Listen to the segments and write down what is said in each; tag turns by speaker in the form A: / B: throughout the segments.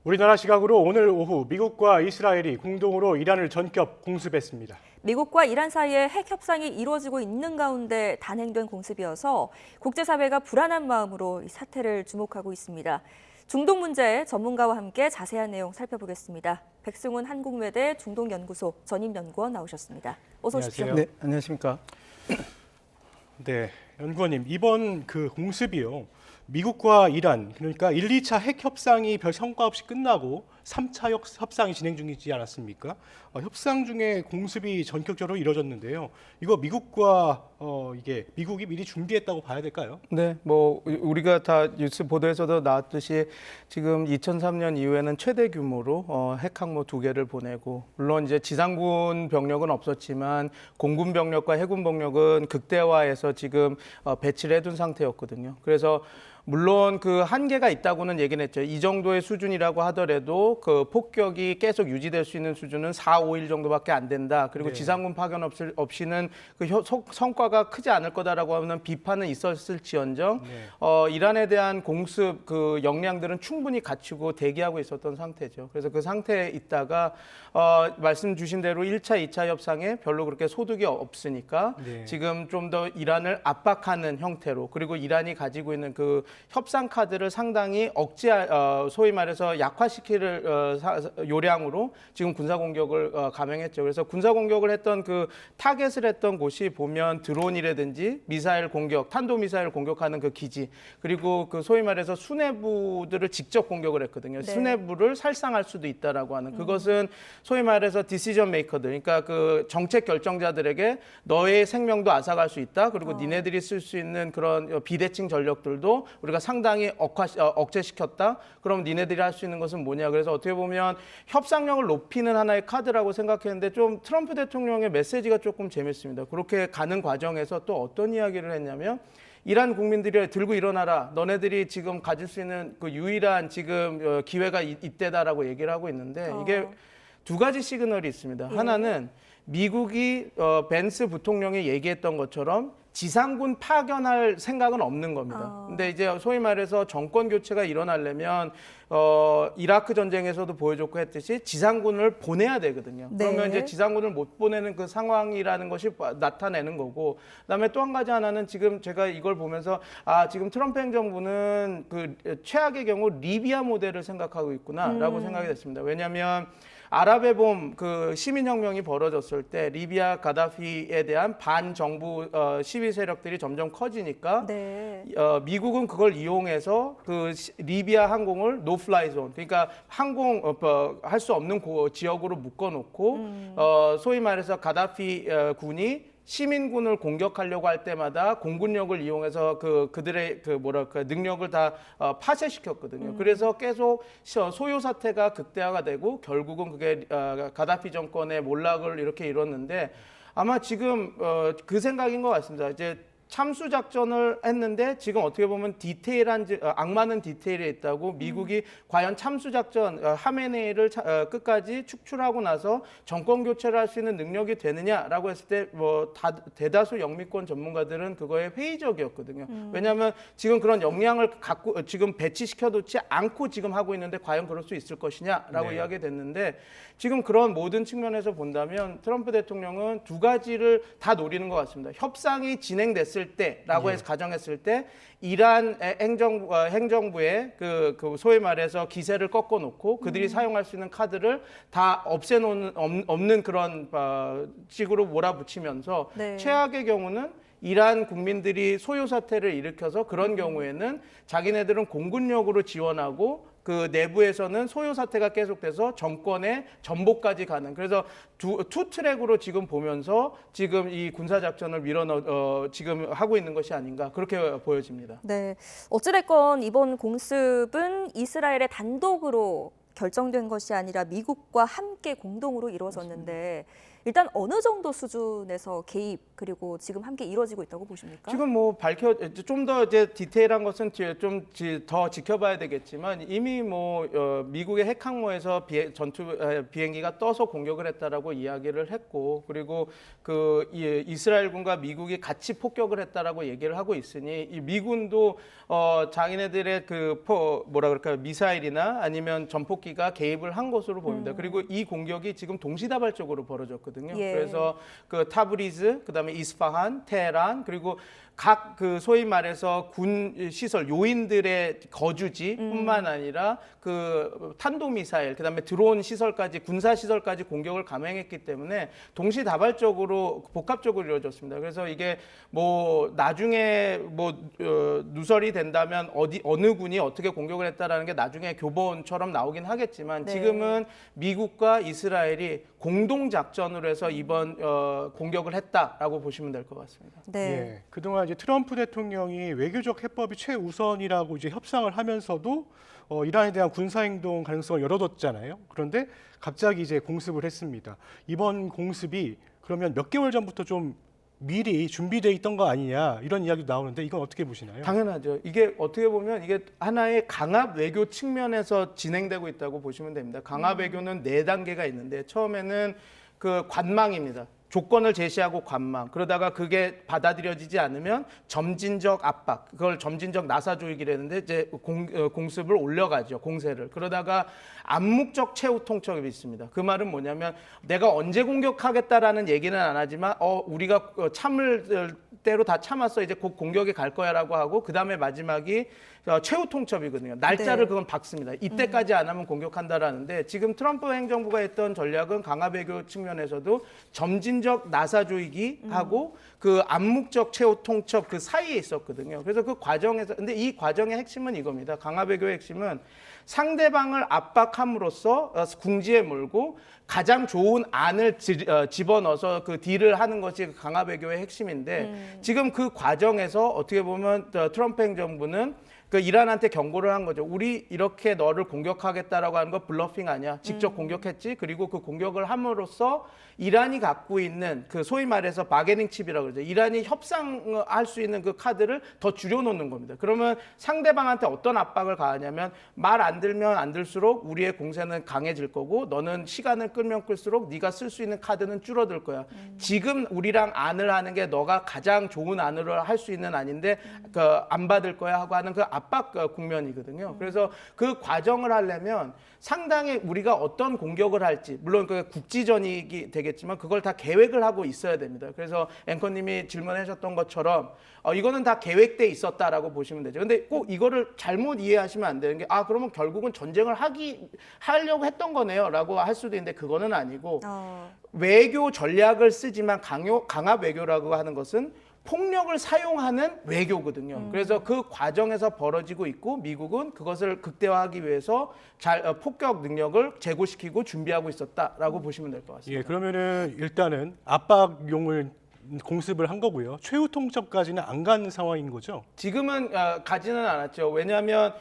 A: 우리나라 시각으로 오늘 오후 미국과 이스라엘이 공동으로 이란을 전격 공습했습니다.
B: 미국과 이란 사이에 핵 협상이 이루어지고 있는 가운데 단행된 공습이어서 국제사회가 불안한 마음으로 이 사태를 주목하고 있습니다. 중동 문제 전문가와 함께 자세한 내용 살펴보겠습니다. 백승훈 한국외대 중동연구소 전임연구원 나오셨습니다. 어서 오십시오.
A: 안녕하세요.
C: 네, 안녕하십니까.
A: 네, 연구원님, 이번 공습이요. 미국과 이란, 그러니까 1, 2차 핵 협상이 별 성과 없이 끝나고 3차 협상이 진행 중이지 않았습니까? 협상 중에 공습이 전격적으로 이뤄졌는데요. 이거 미국과 미국이 미리 준비했다고 봐야 될까요?
C: 네, 뭐 우리가 다 뉴스 보도에서도 나왔듯이 지금 2003년 이후에는 최대 규모로 핵항모 2개를 보내고, 물론 이제 지상군 병력은 없었지만 공군 병력과 해군 병력은 극대화해서 지금 배치를 해둔 상태였거든요. 그래서 물론 그 한계가 있다고는 얘기는 했죠. 이 정도의 수준이라고 하더라도 그 폭격이 계속 유지될 수 있는 수준은 4, 5일 정도밖에 안 된다. 그리고
A: 네.
C: 지상군 파견 없이는 그 성과가 크지 않을 거다라고 하는 비판은 있었을지언정
A: 네.
C: 이란에 대한 공습 그 역량들은 충분히 갖추고 대기하고 있었던 상태죠. 그래서 그 상태에 있다가 말씀 주신 대로 1차, 2차 협상에 별로 그렇게 소득이 없으니까
A: 네.
C: 지금 좀 더 이란을 압박하는 형태로, 그리고 이란이 가지고 있는 그 협상 카드를 상당히 소위 말해서 약화시킬 요량으로 지금 군사 공격을 감행했죠. 그래서 군사 공격을 했던 그 타겟을 했던 곳이 보면 드론이라든지 미사일 공격, 탄도 미사일 공격하는 그 기지, 그리고 그 소위 말해서 수뇌부들을 직접 공격을 했거든요.
B: 네.
C: 수뇌부를 살상할 수도 있다라고 하는, 그것은 소위 말해서 디시전 메이커들, 그러니까 그 정책 결정자들에게 너의 생명도 앗아갈 수 있다. 그리고 니네들이 쓸 수 있는 그런 비대칭 전력들도 우리가 상당히 억제시켰다. 그럼 니네들이 할 수 있는 것은 뭐냐. 그래서 어떻게 보면 협상력을 높이는 하나의 카드라고 생각했는데, 좀 트럼프 대통령의 메시지가 조금 재밌습니다. 그렇게 가는 과정에서 또 어떤 이야기를 했냐면, 이란 국민들이 들고 일어나라. 너네들이 지금 가질 수 있는 그 유일한 지금 기회가 이때다라고 얘기를 하고 있는데, 이게 두 가지 시그널이 있습니다.
B: 예.
C: 하나는 미국이 벤스 부통령이 얘기했던 것처럼 지상군 파견할 생각은 없는 겁니다. 근데 이제 소위 말해서 정권 교체가 일어나려면 이라크 전쟁에서도 보여줬고 했듯이 지상군을 보내야 되거든요.
B: 네.
C: 그러면 이제 지상군을 못 보내는 그 상황이라는 것이 나타내는 거고, 그다음에 또 한 가지 하나는 지금 제가 이걸 보면서 지금 트럼프 행정부는 그 최악의 경우 리비아 모델을 생각하고 있구나라고 생각이 됐습니다. 왜냐하면 아랍의 봄 그 시민혁명이 벌어졌을 때 리비아 가다피에 대한 반정부 시위 세력들이 점점 커지니까
B: 네.
C: 미국은 그걸 이용해서 그 리비아 항공을 노플라이 존, 그러니까 항공 할 수 없는 지역으로 묶어놓고 소위 말해서 가다피 군이 시민군을 공격하려고 할 때마다 공군력을 이용해서 그들의 능력을 다 파쇄시켰거든요. 그래서 계속 소요 사태가 극대화가 되고 결국은 그게 가다피 정권의 몰락을 이렇게 이뤘는데, 아마 지금 그 생각인 것 같습니다. 이제 참수 작전을 했는데 지금 어떻게 보면 악마는 디테일에 있다고, 미국이 과연 참수 작전 하메네이를 끝까지 축출하고 나서 정권 교체를 할 수 있는 능력이 되느냐라고 했을 때 대다수 영미권 전문가들은 그거에 회의적이었거든요. 왜냐하면 지금 그런 역량을 갖고 지금 배치시켜놓지 않고 지금 하고 있는데 과연 그럴 수 있을 것이냐라고
A: 네.
C: 이야기됐는데, 지금 그런 모든 측면에서 본다면 트럼프 대통령은 두 가지를 다 노리는 것 같습니다. 협상이 진행됐을 때라고 해서 가정했을 때 이란 행정부의 그 소위 말해서 기세를 꺾어놓고 그들이 사용할 수 있는 카드를 다 없애놓는 없는 그런 식으로 몰아붙이면서,
B: 네.
C: 최악의 경우는 이란 국민들이 소요 사태를 일으켜서 그런 경우에는 자기네들은 공군력으로 지원하고 그 내부에서는 소요 사태가 계속돼서 정권의 전복까지 가는, 그래서 투 트랙으로 지금 보면서 지금 이 군사 작전을 지금 하고 있는 것이 아닌가, 그렇게 보여집니다.
B: 네. 어찌됐건 이번 공습은 이스라엘의 단독으로 결정된 것이 아니라 미국과 함께 공동으로 이루어졌는데, 일단 어느 정도 수준에서 개입 그리고 지금 함께 이루어지고 있다고 보십니까?
C: 지금 뭐 좀 더 이제 디테일한 것은 좀 더 지켜봐야 되겠지만 이미 뭐 미국의 핵 항모에서 비행기가 떠서 공격을 했다라고 이야기를 했고, 그리고 그 이스라엘군과 미국이 같이 폭격을 했다라고 얘기를 하고 있으니 이 미군도 자기네들의 그 뭐라 그럴까요, 미사일이나 아니면 전폭기가 개입을 한 것으로 보입니다. 그리고 이 공격이 지금 동시다발적으로 벌어졌거든요.
B: 예.
C: 그래서 그 타브리즈, 그다음에 이스파한, 테헤란, 그리고 각 그 소위 말해서 군 시설 요인들의 거주지뿐만 아니라 그 탄도미사일, 그다음에 드론 시설까지, 군사 시설까지 공격을 감행했기 때문에 동시다발적으로 복합적으로 이루어졌습니다. 그래서 이게 뭐 나중에 뭐 누설이 된다면 어느 군이 어떻게 공격을 했다라는 게 나중에 교본처럼 나오긴 하겠지만,
B: 네.
C: 지금은 미국과 이스라엘이 공동 작전으로 해서 이번 공격을 했다라고 보시면 될 것 같습니다.
B: 네.
A: 예, 그동안 이제 트럼프 대통령이 외교적 해법이 최우선이라고 이제 협상을 하면서도 이란에 대한 군사행동 가능성을 열어뒀잖아요. 그런데 갑자기 이제 공습을 했습니다. 이번 공습이 그러면 몇 개월 전부터 좀 미리 준비돼 있던 거 아니냐 이런 이야기도 나오는데 이건 어떻게 보시나요?
C: 당연하죠. 이게 어떻게 보면 이게 하나의 강압 외교 측면에서 진행되고 있다고 보시면 됩니다. 강압 외교는 4단계가 있는데, 처음에는 그 관망입니다. 조건을 제시하고 관망. 그러다가 그게 받아들여지지 않으면 점진적 압박. 그걸 점진적 나사조이기라는데 이제 공습을 올려가죠. 공세를. 그러다가 암묵적 최후 통첩이 있습니다. 그 말은 뭐냐면 내가 언제 공격하겠다라는 얘기는 안 하지만 우리가 참을 대로 다 참았어. 이제 곧 공격이 갈 거야라고 하고, 그다음에 마지막이 최후 통첩이거든요. 날짜를
B: 네.
C: 그건 박습니다. 이때까지 안 하면 공격한다라는데, 지금 트럼프 행정부가 했던 전략은 강압 외교 측면에서도 점진적 나사조이기 하고 그 암묵적 최후 통첩 그 사이에 있었거든요. 그래서 그 과정에서, 근데 이 과정의 핵심은 이겁니다. 강압 외교의 핵심은 상대방을 압박함으로써 궁지에 몰고 가장 좋은 안을 집어넣어서 그 딜을 하는 것이 강압 외교의 핵심인데, 지금 그 과정에서 어떻게 보면 트럼프 행정부는 그 이란한테 경고를 한 거죠. 우리 이렇게 너를 공격하겠다라고 하는 거 블러핑 아니야. 직접 공격했지. 그리고 그 공격을 함으로써 이란이 갖고 있는 그 소위 말해서 바게닝 칩이라고 그러죠. 이란이 협상할 수 있는 그 카드를 더 줄여놓는 겁니다. 그러면 상대방한테 어떤 압박을 가하냐면, 말 안 들면 안 들수록 우리의 공세는 강해질 거고, 너는 시간을 끌면 끌수록 네가 쓸 수 있는 카드는 줄어들 거야. 지금 우리랑 안을 하는 게 너가 가장 좋은 안으로 할 수 있는 안인데 안 받을 거야 하고 하는 그 압박 국면이거든요. 그래서 그 과정을 하려면 상당히 우리가 어떤 공격을 할지, 물론 그 국지전이 되겠지만 그걸 다 계획을 하고 있어야 됩니다. 그래서 앵커님이 질문하셨던 것처럼 이거는 다 계획돼 있었다라고 보시면 되죠. 근데 꼭 이거를 잘못 이해하시면 안 되는 게, 그러면 결국은 전쟁을 하려고 했던 거네요라고 할 수도 있는데, 그거는 아니고 외교 전략을 쓰지만 강압 외교라고 하는 것은 폭력을 사용하는 외교거든요. 그래서 그 과정에서 벌어지고 있고, 미국은 그것을 극대화하기 위해서 폭격 능력을 제고시키고 준비하고 있었다라고 보시면 될 것 같습니다.
A: 예, 그러면은 일단은 압박용을 공습을 한 거고요. 최후 통첩까지는 안 가는 상황인 거죠?
C: 지금은 가지는 않았죠. 왜냐하면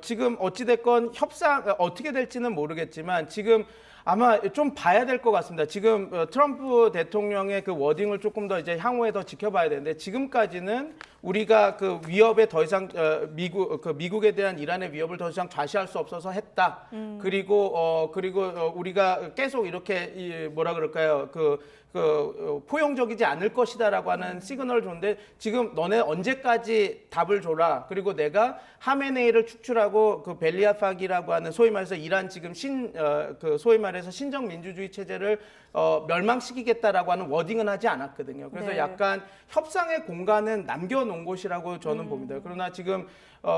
C: 지금 어찌됐건 협상 어떻게 될지는 모르겠지만, 지금 아마 좀 봐야 될 것 같습니다. 지금 트럼프 대통령의 그 워딩을 조금 더 이제 향후에 더 지켜봐야 되는데, 지금까지는 우리가 그 위협에 더 이상 미국에 대한 이란의 위협을 더 이상 좌시할 수 없어서 했다. 그리고 우리가 계속 이렇게 뭐라 그럴까요? 포용적이지 않을 것이다라고 하는 시그널을 줬는데, 지금 너네 언제까지 답을 줘라. 그리고 내가 하메네이를 축출하고 그 벨리아팍이라고 하는 소위 말해서 이란 지금 소위 말해서 신정 민주주의 체제를 멸망시키겠다라고 하는 워딩은 하지 않았거든요. 그래서
B: 네.
C: 약간 협상의 공간은 남겨놓은 곳이라고 저는 봅니다. 그러나 지금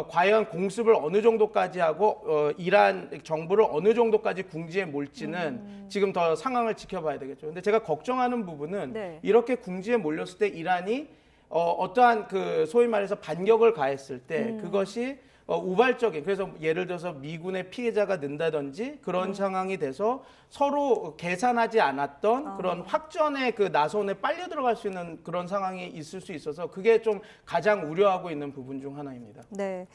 C: 과연 공습을 어느 정도까지 하고 이란 정부를 어느 정도까지 궁지에 몰지는 지금 더 상황을 지켜봐야 되겠죠. 근데 제가 걱정하는 부분은
B: 네.
C: 이렇게 궁지에 몰렸을 때 이란이 어떠한 그 소위 말해서 반격을 가했을 때 그것이 우발적인, 그래서 예를 들어서 미군의 피해자가 는다든지 그런 상황이 돼서 서로 계산하지 않았던 그런 확전의 그 나선에 빨려 들어갈 수 있는 그런 상황이 있을 수 있어서, 그게 좀 가장 우려하고 있는 부분 중 하나입니다.
B: 네.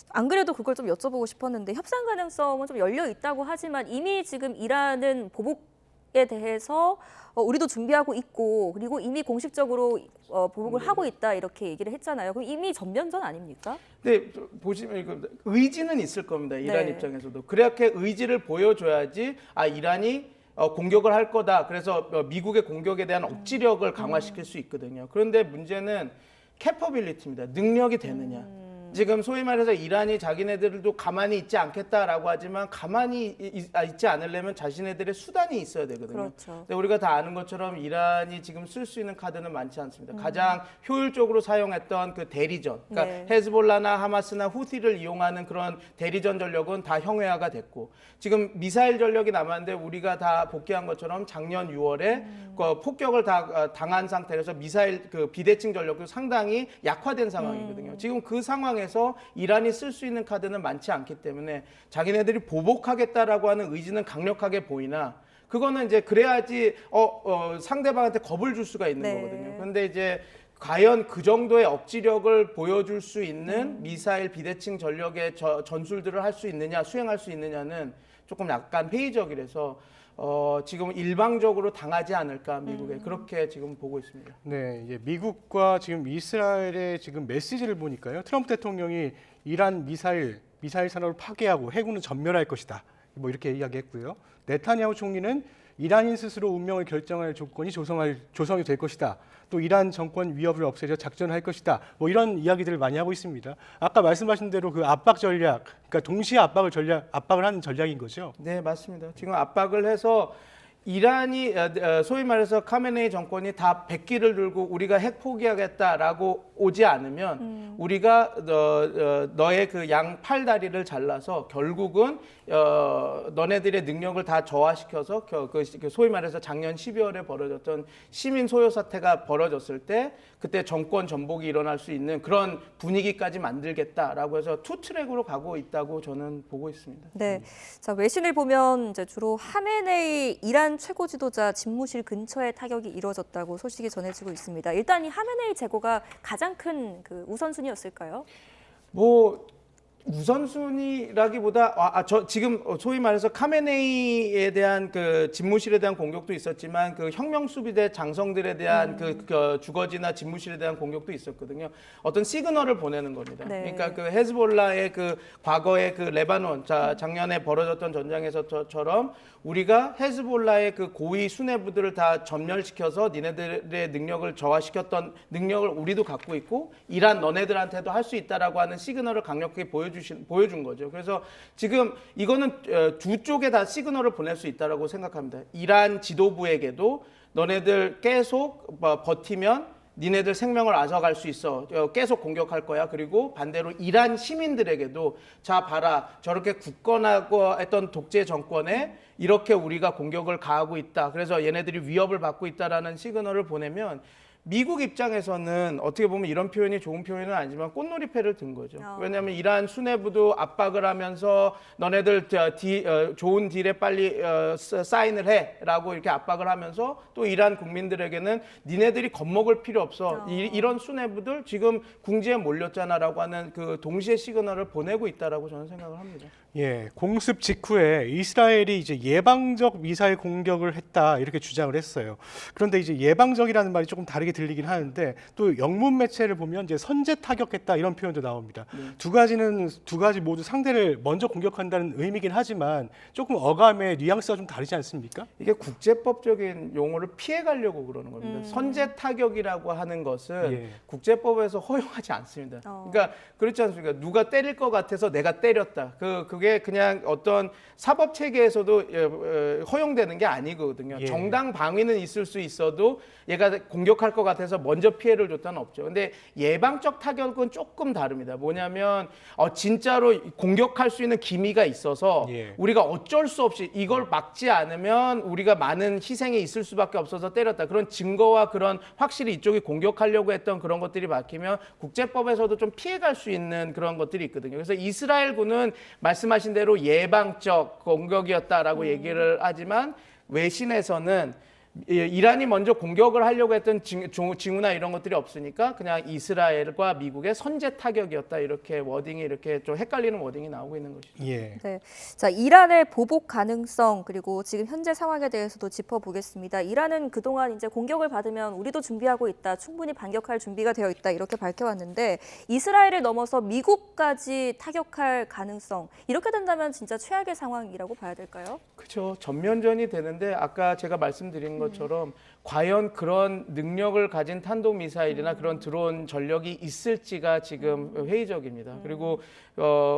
B: 안 그래도 그걸 좀 여쭤보고 싶었는데, 협상 가능성은 좀 열려 있다고 하지만 이미 지금 이란은 보복 공격에 대해서 우리도 준비하고 있고 그리고 이미 공식적으로 보복을 하고 있다 이렇게 얘기를 했잖아요. 그럼 이미 전면전 아닙니까?
C: 네, 보시면 의지는 있을 겁니다. 이란
B: 네.
C: 입장에서도. 그렇게 의지를 보여줘야지 이란이 공격을 할 거다. 그래서 미국의 공격에 대한 억지력을 강화시킬 수 있거든요. 그런데 문제는 캐퍼빌리티입니다. 능력이 되느냐. 지금 소위 말해서 이란이 자기네들도 가만히 있지 않겠다라고 하지만 가만히 있지 않으려면 자신네들의 수단이 있어야 되거든요.
B: 그렇죠.
C: 근데 우리가 다 아는 것처럼 이란이 지금 쓸 수 있는 카드는 많지 않습니다. 가장 효율적으로 사용했던 그 대리전, 그러니까
B: 네.
C: 헤즈볼라나 하마스나 후티를 이용하는 그런 대리전 전력은 다 형해화가 됐고 지금 미사일 전력이 남았는데 우리가 다 복귀한 것처럼 작년 6월에 그 폭격을 다 당한 상태에서 미사일 그 비대칭 전력도 상당히 약화된 상황이거든요. 지금 그 상황에서 이란이 쓸 수 있는 카드는 많지 않기 때문에 자기네들이 보복하겠다라고 하는 의지는 강력하게 보이나 그거는 이제 그래야지 상대방한테 겁을 줄 수가 있는
B: 네.
C: 거거든요. 그런데 이제 과연 그 정도의 억지력을 보여줄 수 있는 미사일 비대칭 전력의 전술들을 할 수 있느냐, 수행할 수 있느냐는 조금 약간 회의적이라서 지금 일방적으로 당하지 않을까 미국에 그렇게 지금 보고 있습니다.
A: 네, 이제 미국과 지금 이스라엘의 지금 메시지를 보니까요. 트럼프 대통령이 이란 미사일 산업을 파괴하고 해군은 전멸할 것이다. 뭐 이렇게 이야기했고요. 네타냐후 총리는 이란인 스스로 운명을 결정할 조건이 조성이 될 것이다. 또 이란 정권 위협을 없애려 작전할 것이다. 뭐 이런 이야기들을 많이 하고 있습니다. 아까 말씀하신 대로 그 압박 전략, 그러니까 동시에 압박을 하는 전략인 거죠.
C: 네, 맞습니다. 지금 압박을 해서 이란이 소위 말해서 카메네이 정권이 다 백기를 들고 우리가 핵 포기하겠다라고 오지 않으면 우리가 너의 그 양 팔다리를 잘라서 결국은 너네들의 능력을 다 저하시켜서 그 소위 말해서 작년 12월에 벌어졌던 시민 소요 사태가 벌어졌을 때 그때 정권 전복이 일어날 수 있는 그런 분위기까지 만들겠다라고 해서 투 트랙으로 가고 있다고 저는 보고 있습니다.
B: 네. 자, 외신을 보면 이제 주로 하메네이 이란 최고 지도자 집무실 근처에 타격이 이루어졌다고 소식이 전해지고 있습니다. 일단 이 하메네이 제거가 가장 큰 그 우선순위였을까요?
C: 뭐 우선순위라기보다 저 지금 소위 말해서 카메네이에 대한 그 집무실에 대한 공격도 있었지만 그 혁명 수비대 장성들에 대한 그 주거지나 집무실에 대한 공격도 있었거든요. 어떤 시그널을 보내는 겁니다.
B: 네.
C: 그러니까 그 헤즈볼라의 그 과거의 그 레바논 작년에 벌어졌던 전장에서처럼 우리가 헤즈볼라의 그 고위 수뇌부들을 다 전멸시켜서 니네들의 능력을 저하시켰던 능력을 우리도 갖고 있고 이란 너네들한테도 할 수 있다라고 하는 시그널을 강력하게 보여준 거죠. 그래서 지금 이거는 두 쪽에 다 시그널을 보낼 수 있다라고 생각합니다. 이란 지도부에게도 너네들 계속 버티면 니네들 생명을 앗아갈 수 있어. 계속 공격할 거야. 그리고 반대로 이란 시민들에게도 자 봐라. 저렇게 굳건하고 했던 독재 정권에 이렇게 우리가 공격을 가하고 있다. 그래서 얘네들이 위협을 받고 있다라는 시그널을 보내면 미국 입장에서는 어떻게 보면 이런 표현이 좋은 표현은 아니지만 꽃놀이패를 든 거죠. 왜냐하면 이란 수뇌부도 압박을 하면서 너네들 좋은 딜에 빨리 사인을 해라고 이렇게 압박을 하면서 또 이란 국민들에게는 니네들이 겁먹을 필요 없어. 이런 수뇌부들 지금 궁지에 몰렸잖아라고 하는 그 동시에 시그널을 보내고 있다라고 저는 생각을 합니다.
A: 예, 공습 직후에 이스라엘이 이제 예방적 미사일 공격을 했다 이렇게 주장을 했어요. 그런데 이제 예방적이라는 말이 조금 다르게 들리긴 하는데 또 영문 매체를 보면 이제 선제 타격했다 이런 표현도 나옵니다. 두 가지 모두 상대를 먼저 공격한다는 의미긴 하지만 조금 어감의 뉘앙스가 좀 다르지 않습니까?
C: 이게 국제법적인 용어를 피해가려고 그러는 겁니다. 선제 타격이라고 하는 것은
A: 예.
C: 국제법에서 허용하지 않습니다. 그러니까 그렇지 않습니까? 누가 때릴 것 같아서 내가 때렸다. 그게 그냥 어떤 사법 체계에서도 허용되는 게 아니거든요.
A: 예.
C: 정당 방위는 있을 수 있어도 얘가 공격할 것 같아서 먼저 피해를 줬다는 없죠. 근데 예방적 타격은 조금 다릅니다. 뭐냐면 진짜로 공격할 수 있는 기미가 있어서
A: 예.
C: 우리가 어쩔 수 없이 이걸 막지 않으면 우리가 많은 희생이 있을 수밖에 없어서 때렸다. 그런 증거와 그런 확실히 이쪽이 공격하려고 했던 그런 것들이 막히면 국제법에서도 좀 피해갈 수 있는 그런 것들이 있거든요. 그래서 이스라엘군은 말씀하신 대로 예방적 공격이었다라고 얘기를 하지만 외신에서는 이란이 먼저 공격을 하려고 했던 징후나 이런 것들이 없으니까 그냥 이스라엘과 미국의 선제 타격이었다 이렇게 워딩이 이렇게 좀 헷갈리는 워딩이 나오고 있는 것이죠.
A: 예.
B: 네. 자, 이란의 보복 가능성 그리고 지금 현재 상황에 대해서도 짚어보겠습니다. 이란은 그동안 이제 공격을 받으면 우리도 준비하고 있다, 충분히 반격할 준비가 되어 있다 이렇게 밝혀왔는데 이스라엘을 넘어서 미국까지 타격할 가능성 이렇게 된다면 진짜 최악의 상황이라고 봐야 될까요?
C: 그렇죠. 전면전이 되는데 아까 제가 말씀드린 것처럼 과연 그런 능력을 가진 탄도미사일이나 그런 드론 전력이 있을지가 지금 회의적입니다. 그리고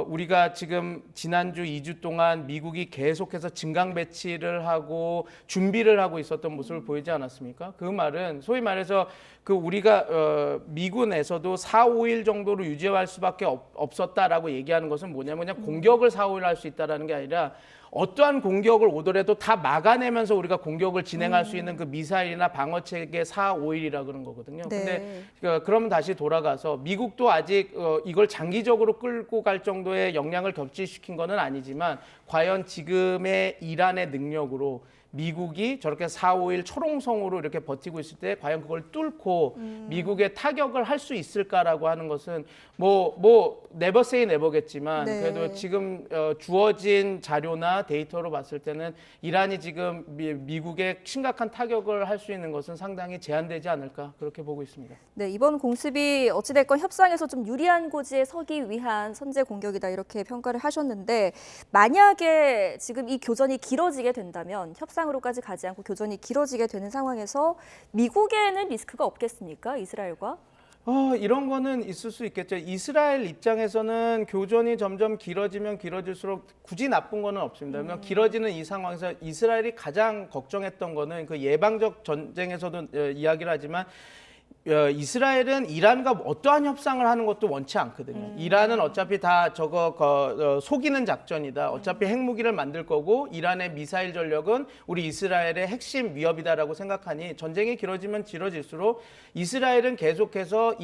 C: 우리가 지금 지난주 2주 동안 미국이 계속해서 증강 배치를 하고 준비를 하고 있었던 모습을 보이지 않았습니까? 그 말은 소위 말해서 그 우리가 미군에서도 4, 5일 정도로 유지할 수밖에 없었다라고 얘기하는 것은 뭐냐면 그냥 공격을 4, 5일 할 수 있다라는 게 아니라 어떠한 공격을 오더라도 다 막아내면서 우리가 공격을 진행할 수 있는 그 미사일이나 방어 체계 4, 5일이라 그런 거거든요.
B: 네.
C: 근데 그러면 다시 돌아가서 미국도 아직 이걸 장기적으로 끌고 갈 정도의 역량을 겹치시킨 거는 아니지만 과연 지금의 이란의 능력으로 미국이 저렇게 4, 5일 초롱성으로 이렇게 버티고 있을 때 과연 그걸 뚫고 미국의 타격을 할 수 있을까라고 하는 것은 뭐 never say never겠지만
B: 네.
C: 그래도 지금 주어진 자료나 데이터로 봤을 때는 이란이 지금 미국에 심각한 타격을 할 수 있는 것은 상당히 제한되지 않을까 그렇게 보고 있습니다.
B: 네, 이번 공습이 어찌됐건 협상에서 좀 유리한 고지에 서기 위한 선제 공격이다 이렇게 평가를 하셨는데 만약에 지금 이 교전이 길어지게 된다면 협상으로까지 가지 않고 교전이 길어지게 되는 상황에서 미국에는 리스크가 없겠습니까? 이스라엘과?
C: 이런 거는 있을 수 있겠죠. 이스라엘 입장에서는 교전이 점점 길어지면 길어질수록 굳이 나쁜 거는 없습니다. 왜냐하면 길어지는 이 상황에서 이스라엘이 가장 걱정했던 거는 그 예방적 전쟁에서도 이야기를 하지만 이스라엘은 이란과 어떠한 협상을 하는 것도 원치 않거든요. 이란은 어차피 다 속이는 작전이다. 어차피 핵무기를 만들 거고 이란의 미사일 전력은 우리 이스라엘의 핵심 위협이다라고 생각하니 전쟁이 길어지면 길어질수록 이스라엘은 계속해서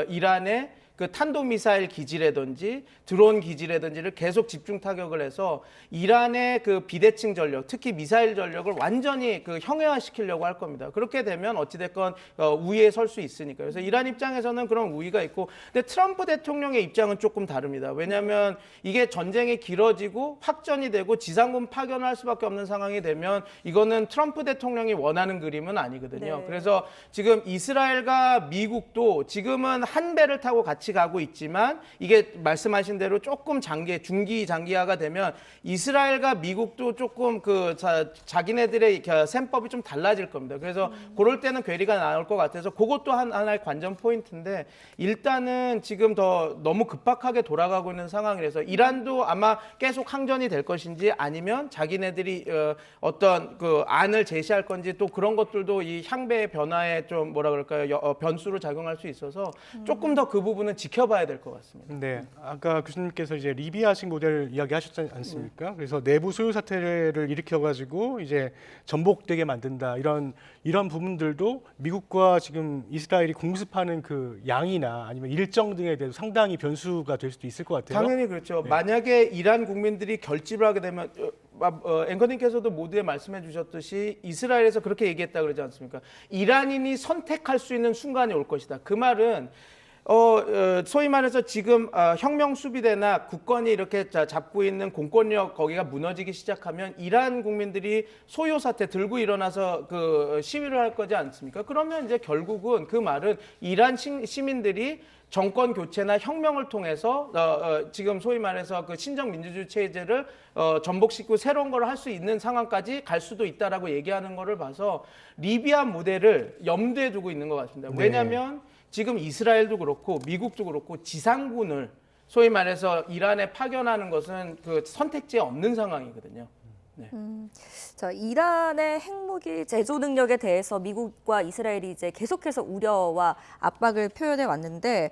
C: 이란의 그 탄도미사일 기지라든지 드론 기지라든지를 계속 집중 타격을 해서 이란의 그 비대칭 전력, 특히 미사일 전력을 완전히 그 형해화시키려고 할 겁니다. 그렇게 되면 어찌됐건 우위에 설 수 있으니까. 그래서 이란 입장에서는 그런 우위가 있고, 근데 트럼프 대통령의 입장은 조금 다릅니다. 왜냐하면 이게 전쟁이 길어지고 확전이 되고 지상군 파견할 수밖에 없는 상황이 되면 이거는 트럼프 대통령이 원하는 그림은 아니거든요.
B: 네.
C: 그래서 지금 이스라엘과 미국도 지금은 한 배를 타고 같이 가고 있지만 이게 말씀하신 대로 조금 중기 장기화가 되면 이스라엘과 미국도 조금 자기네들의 셈법이 좀 달라질 겁니다. 그래서 그럴 때는 괴리가 나올 것 같아서 그것도 하나의 관전 포인트인데 일단은 지금 너무 급박하게 돌아가고 있는 상황이라서 이란도 아마 계속 항전이 될 것인지 아니면 자기네들이 어떤 그 안을 제시할 건지 또 그런 것들도 이 향배의 변화에 좀 뭐라 그럴까요? 변수로 작용할 수 있어서 조금 더 그 부분은 지켜봐야 될 것 같습니다.
A: 네, 아까 교수님께서 이제 리비아식 모델 이야기하셨지 않습니까? 그래서 내부 소요 사태를 일으켜가지고 이제 전복되게 만든다 이런 부분들도 미국과 지금 이스라엘이 공습하는 그 양이나 아니면 일정 등에 대해서 상당히 변수가 될 수도 있을 것 같아요.
C: 당연히 그렇죠.
A: 네.
C: 만약에 이란 국민들이 결집을 하게 되면 앵커님께서도 모두에 말씀해 주셨듯이 이스라엘에서 그렇게 얘기했다 그러지 않습니까? 이란인이 선택할 수 있는 순간이 올 것이다. 그 말은 소위 말해서 지금 혁명 수비대나 국권이 이렇게 잡고 있는 공권력 거기가 무너지기 시작하면 이란 국민들이 소요 사태 들고 일어나서 그 시위를 할 거지 않습니까? 그러면 이제 결국은 그 말은 이란 시민들이 정권 교체나 혁명을 통해서 지금 소위 말해서 그 신정 민주주의 체제를 전복시키고 새로운 걸 할 수 있는 상황까지 갈 수도 있다라고 얘기하는 거를 봐서 리비아 모델을 염두에 두고 있는 것 같습니다.
A: 네.
C: 왜냐하면 지금 이스라엘도 그렇고 미국도 그렇고 지상군을 소위 말해서 이란에 파견하는 것은 그 선택지에 없는 상황이거든요. 네.
B: 자, 이란의 핵무기 제조 능력에 대해서 미국과 이스라엘이 이제 계속해서 우려와 압박을 표현해 왔는데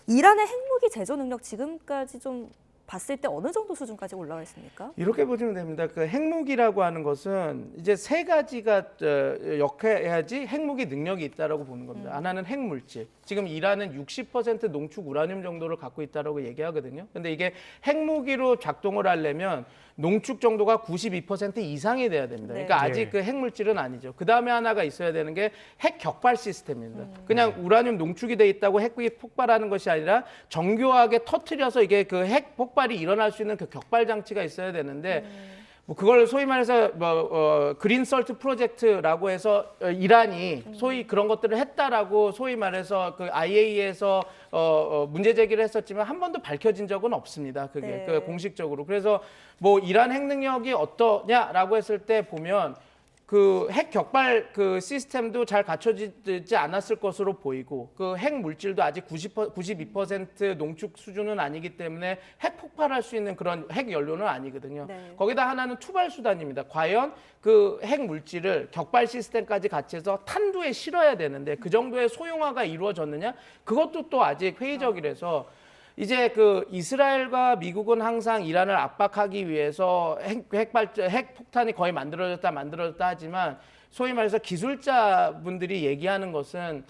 B: 이란의 핵무기 제조 능력 지금까지 좀 봤을 때 어느 정도 수준까지 올라와 있습니까?
C: 이렇게 보시면 됩니다. 그 핵무기라고 하는 것은 이제 세 가지가 역해야지 핵무기 능력이 있다라고 보는 겁니다. 하나는 핵물질. 지금 이란은 60% 농축 우라늄 정도를 갖고 있다라고 얘기하거든요. 근데 이게 핵무기로 작동을 하려면 농축 정도가 92% 이상이 돼야 됩니다.
B: 네.
C: 그러니까 아직
A: 네.
C: 그 핵물질은 아니죠. 그 다음에 하나가 있어야 되는 게 핵 격발 시스템입니다. 그냥 우라늄 농축이 돼 있다고 핵이 폭발하는 것이 아니라 정교하게 터트려서 이게 그 핵 폭발이 일어날 수 있는 그 격발 장치가 있어야 되는데 뭐 그걸 소위 말해서 그린 설트 프로젝트라고 해서 이란이 소위 그런 것들을 했다라고 소위 말해서 그 IAEA에서 문제 제기를 했었지만 한 번도 밝혀진 적은 없습니다. 그게
B: 네.
C: 그 공식적으로. 그래서 뭐 이란 핵 능력이 어떠냐라고 했을 때 보면 그 핵 격발 그 시스템도 잘 갖춰지지 않았을 것으로 보이고 그 핵 물질도 아직 92% 농축 수준은 아니기 때문에 핵 폭발할 수 있는 그런 핵 연료는 아니거든요.
B: 네.
C: 거기다 하나는 투발 수단입니다. 과연 그 핵 물질을 격발 시스템까지 같이 해서 탄두에 실어야 되는데 그 정도의 소형화가 이루어졌느냐? 그것도 또 아직 회의적이라서 이제 그 이스라엘과 미국은 항상 이란을 압박하기 위해서 핵 폭탄이 거의 만들어졌다 하지만 소위 말해서 기술자분들이 얘기하는 것은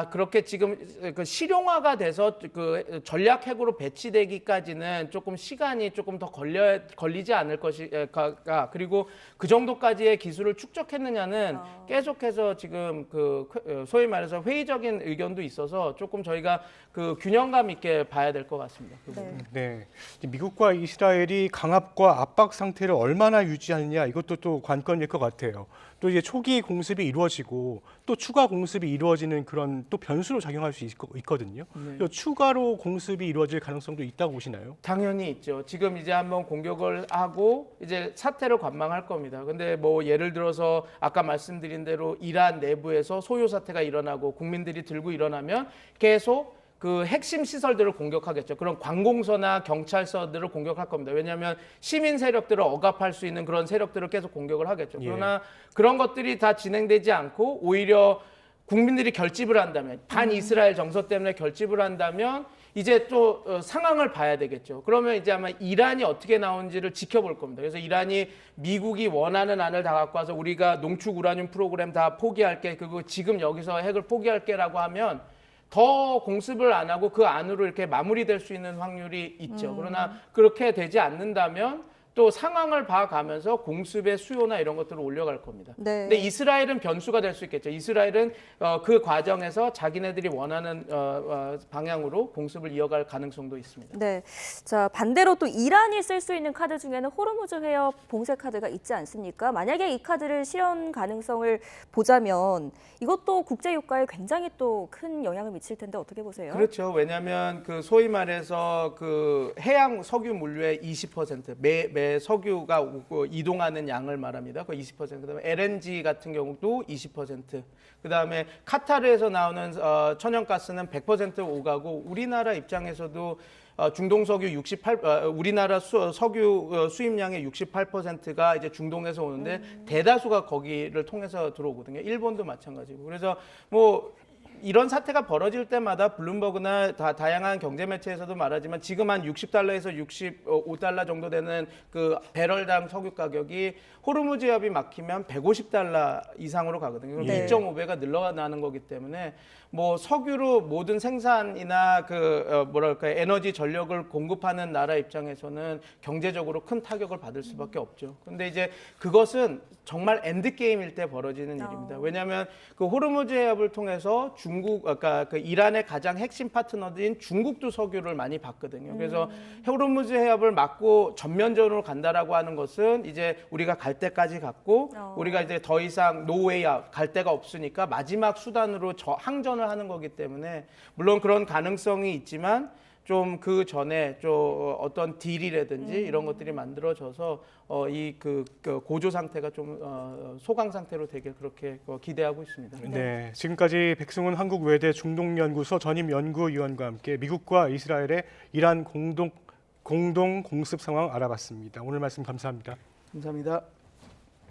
C: 그렇게 지금 그 실용화가 돼서 그 전략 핵으로 배치되기까지는 조금 시간이 조금 더 걸리지 않을 것이가 그리고 그 정도까지의 기술을 축적했느냐는 계속해서 지금 그 소위 말해서 회의적인 의견도 있어서 조금 저희가 그 균형감 있게 봐야 될 것 같습니다. 그 부분.
A: 네, 미국과 이스라엘이 강압과 압박 상태를 얼마나 유지하느냐 이것도 또 관건일 것 같아요. 또 이제 초기 공습이 이루어지고 또 추가 공습이 이루어지는 그런 또 변수로 작용할 수 있거든요. 또 추가로 공습이 이루어질 가능성도 있다고 보시나요?
C: 당연히 있죠. 지금 이제 한번 공격을 하고 이제 사태를 관망할 겁니다. 근데 뭐 예를 들어서 아까 말씀드린 대로 이란 내부에서 소요 사태가 일어나고 국민들이 들고 일어나면 계속 그 핵심 시설들을 공격하겠죠. 그런 관공서나 경찰서들을 공격할 겁니다. 왜냐하면 시민 세력들을 억압할 수 있는 그런 세력들을 계속 공격을 하겠죠. 그러나 그런 것들이 다 진행되지 않고 오히려 국민들이 결집을 한다면 반이스라엘 정서 때문에 결집을 한다면 이제 또 상황을 봐야 되겠죠. 그러면 이제 아마 이란이 어떻게 나오는지를 지켜볼 겁니다. 그래서 이란이 미국이 원하는 안을 다 갖고 와서 우리가 농축 우라늄 프로그램 다 포기할게. 그리고 지금 여기서 핵을 포기할게라고 하면 더 공습을 안 하고 그 안으로 이렇게 마무리될 수 있는 확률이 있죠. 그러나 그렇게 되지 않는다면 또 상황을 봐가면서 공습의 수요나 이런 것들을 올려갈 겁니다.
B: 네.
C: 근데 이스라엘은 변수가 될 수 있겠죠. 이스라엘은 그 과정에서 자기네들이 원하는 방향으로 공습을 이어갈 가능성도 있습니다.
B: 네. 자, 반대로 또 이란이 쓸 수 있는 카드 중에는 호르무즈 해협 봉쇄 카드가 있지 않습니까? 만약에 이 카드를 실현 가능성을 보자면 이것도 국제 유가에 굉장히 또 큰 영향을 미칠 텐데 어떻게 보세요?
C: 그렇죠. 왜냐하면 그 소위 말해서 그 해양 석유 물류의 20% 매 석유가 이동하는 양을 말합니다. 그 20%. 그다음에 LNG 같은 경우도 20%. 그다음에 카타르에서 나오는 천연가스는 100% 오가고 우리나라 입장에서도 중동 석유 우리나라 석유 수입량의 68%가 이제 중동에서 오는데 대다수가 거기를 통해서 들어오거든요. 일본도 마찬가지고. 그래서 뭐 이런 사태가 벌어질 때마다 블룸버그나 다양한 경제 매체에서도 말하지만 지금 한 60달러에서 65달러 정도 되는 그 배럴당 석유 가격이 호르무즈 해협이 막히면 150달러 이상으로 가거든요.
B: 네.
C: 2.5배가 늘어나는 거기 때문에 뭐 석유로 모든 생산이나 그 에너지 전력을 공급하는 나라 입장에서는 경제적으로 큰 타격을 받을 수밖에 없죠. 근데 이제 그것은 정말 엔드 게임일 때 벌어지는 일입니다. 왜냐하면 그 호르무즈 해협을 통해서 그러니까 그 이란의 가장 핵심 파트너들인 중국도 석유를 많이 받거든요. 그래서 호르무즈 해협을 막고 전면전으로 간다라고 하는 것은 이제 우리가 갈 때까지 갔고 우리가 이제 더 이상 노웨이야 갈 데가 없으니까 마지막 수단으로 항전을 하는 거기 때문에 물론 그런 가능성이 있지만 좀 그 전에 좀 어떤 딜이라든지 이런 것들이 만들어져서 이 그 고조 상태가 좀 소강 상태로 되길 그렇게 기대하고 있습니다.
A: 네, 지금까지 백승훈 한국외대 중동연구소 전임 연구위원과 함께 미국과 이스라엘의 이란 공동 공습 상황 알아봤습니다. 오늘 말씀 감사합니다.
C: 감사합니다.